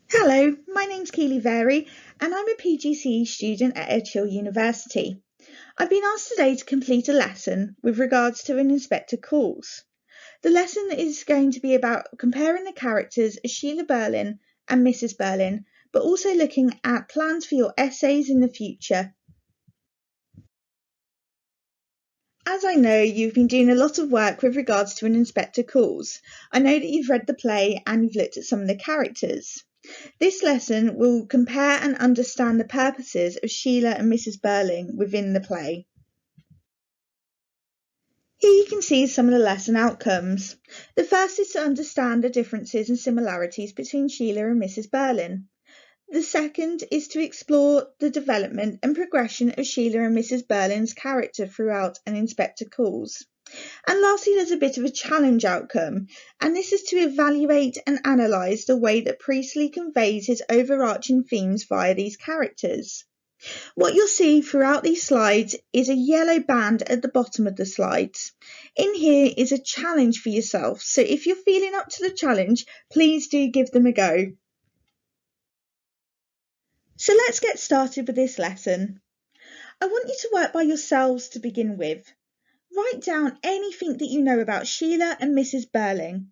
Hello, my name's Keely Vary and I'm a PGCE student at Edgehill University. I've been asked today to complete a lesson with regards to an inspector calls. The lesson is going to be about comparing the characters of Sheila Berlin and Mrs. Berlin, but also looking at plans for your essays in the future. As I know you've been doing a lot of work with regards to an inspector calls, I know that you've read the play and you've looked at some of the characters. This lesson will compare and understand the purposes of Sheila and Mrs. Berlin within the play. Here you can see some of the lesson outcomes. The first is to understand the differences and similarities between Sheila and Mrs. Berlin. The second is to explore the development and progression of Sheila and Mrs. Berlin's character throughout an inspector calls. And lastly, there's a bit of a challenge outcome, and this is to evaluate and analyse the way that Priestley conveys his overarching themes via these characters. What you'll see throughout these slides is a yellow band at the bottom of the slides. In here is a challenge for yourself, so if you're feeling up to the challenge, please do give them a go. So let's get started with this lesson. I want you to work by yourselves to begin with. Write down anything that you know about Sheila and Mrs. Berlin.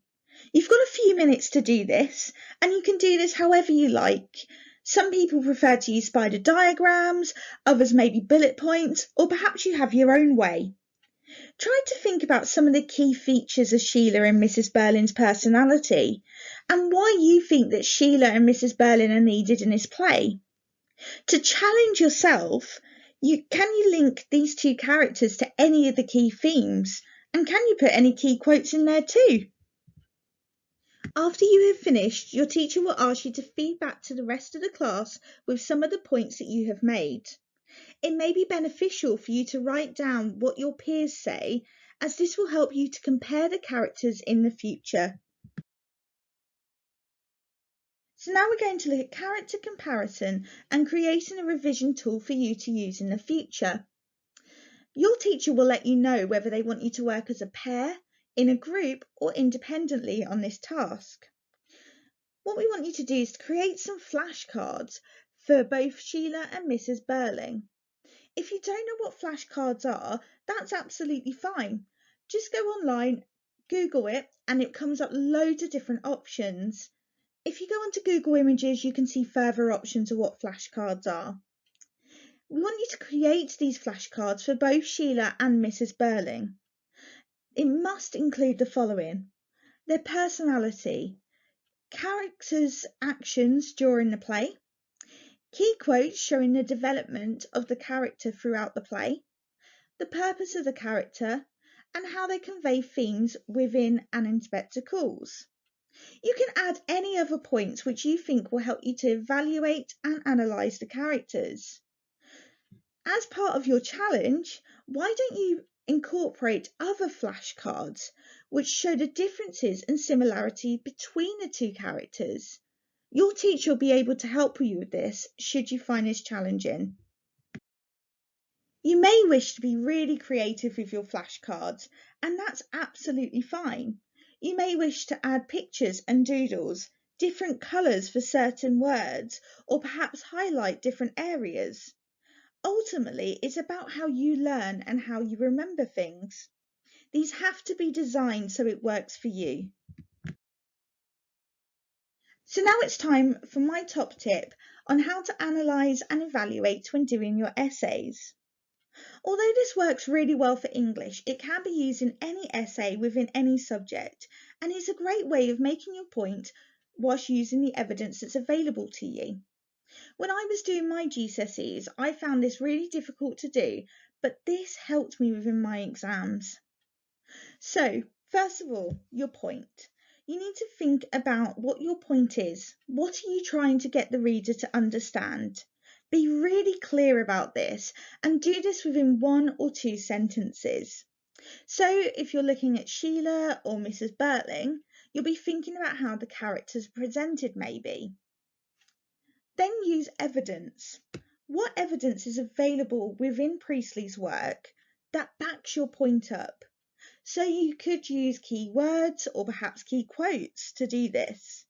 You've got a few minutes to do this, and you can do this however you like. Some people prefer to use spider diagrams, others maybe bullet points, or perhaps you have your own way. Try to think about some of the key features of Sheila and Mrs. Berlin's personality, and why you think that Sheila and Mrs. Berlin are needed in this play. To challenge yourself, can you link these two characters to any of the key themes? And can you put any key quotes in there too? After you have finished, your teacher will ask you to feed back to the rest of the class with some of the points that you have made. It may be beneficial for you to write down what your peers say, as this will help you to compare the characters in the future. So now we're going to look at character comparison and creating a revision tool for you to use in the future. Your teacher will let you know whether they want you to work as a pair, in a group, or independently on this task. What we want you to do is to create some flashcards for both Sheila and Mrs. Berlin. If you don't know what flashcards are, that's absolutely fine. Just go online, Google it, and it comes up loads of different options. If you go onto Google Images, you can see further options of what flashcards are. We want you to create these flashcards for both Sheila and Mrs. Berlin. It must include the following: their personality, characters' actions during the play, key quotes showing the development of the character throughout the play, the purpose of the character, and how they convey themes within an inspector calls. You can add any other points which you think will help you to evaluate and analyse the characters. As part of your challenge, why don't you incorporate other flashcards which show the differences and similarity between the two characters? Your teacher will be able to help you with this should you find this challenging. You may wish to be really creative with your flashcards, and that's absolutely fine. You may wish to add pictures and doodles, different colours for certain words, or perhaps highlight different areas. Ultimately, it's about how you learn and how you remember things. These have to be designed so it works for you. So now it's time for my top tip on how to analyse and evaluate when doing your essays. Although this works really well for English, it can be used in any essay within any subject, and is a great way of making your point whilst using the evidence that's available to you. When I was doing my GCSEs, I found this really difficult to do, but this helped me within my exams. So, first of all, your point. You need to think about what your point is. What are you trying to get the reader to understand? Be really clear about this and do this within 1 or 2 sentences. So if you're looking at Sheila or Mrs. Berlin, you'll be thinking about how the characters are presented maybe. Then use evidence. What evidence is available within Priestley's work that backs your point up? So you could use key words or perhaps key quotes to do this.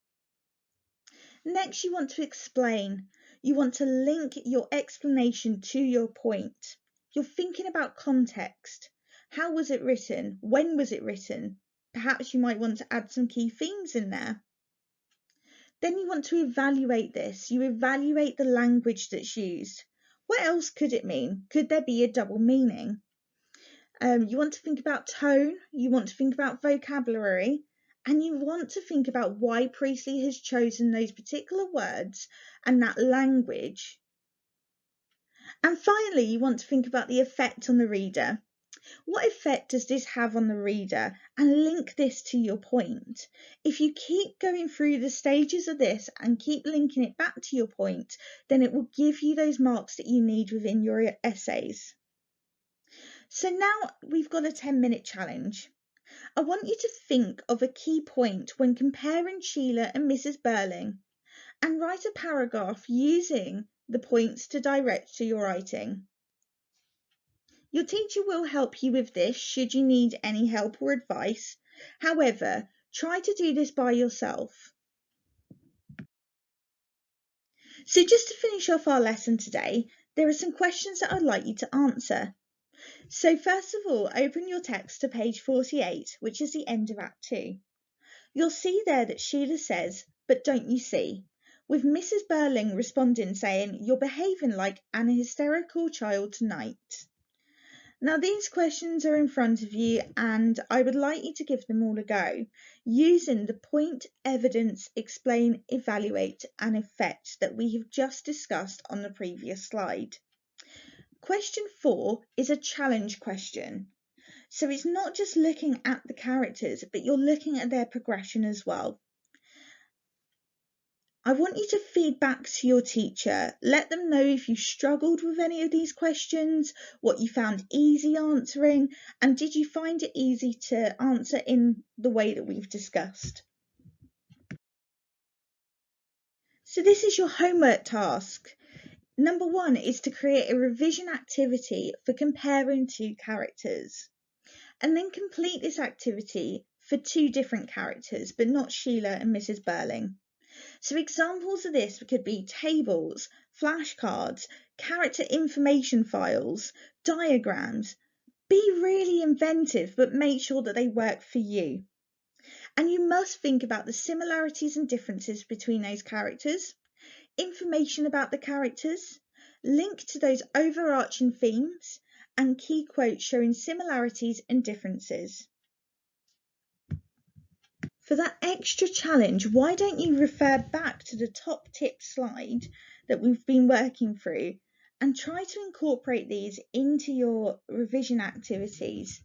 Next, you want to explain. You want to link your explanation to your point. You're thinking about context. How was it written? When was it written? Perhaps you might want to add some key themes in there. Then you want to evaluate this. You evaluate the language that's used. What else could it mean? Could there be a double meaning? You want to think about tone, you want to think about vocabulary, and you want to think about why Priestley has chosen those particular words and that language. And finally, you want to think about the effect on the reader. What effect does this have on the reader? And link this to your point. If you keep going through the stages of this and keep linking it back to your point, then it will give you those marks that you need within your essays. So now we've got a 10-minute challenge. I want you to think of a key point when comparing Sheila and Mrs. Burling and write a paragraph using the points to direct to your writing. Your teacher will help you with this should you need any help or advice. However, try to do this by yourself. So just to finish off our lesson today, there are some questions that I'd like you to answer. So first of all, open your text to page 48, which is the end of Act 2. You'll see there that Sheila says, "But don't you see?" with Mrs. Burling responding saying, "You're behaving like an hysterical child tonight." Now these questions are in front of you and I would like you to give them all a go, using the point, evidence, explain, evaluate and effect that we have just discussed on the previous slide. Question 4 is a challenge question. So it's not just looking at the characters, but you're looking at their progression as well. I want you to feed back to your teacher. Let them know if you struggled with any of these questions, what you found easy answering, and did you find it easy to answer in the way that we've discussed. So this is your homework task. Number 1 is to create a revision activity for comparing 2 characters. And then complete this activity for 2 different characters, but not Sheila and Mrs. Burling. So examples of this could be tables, flashcards, character information files, diagrams. Be really inventive, but make sure that they work for you. And you must think about the similarities and differences between those characters, information about the characters, link to those overarching themes, and key quotes showing similarities and differences. For that extra challenge, why don't you refer back to the top tip slide that we've been working through and try to incorporate these into your revision activities.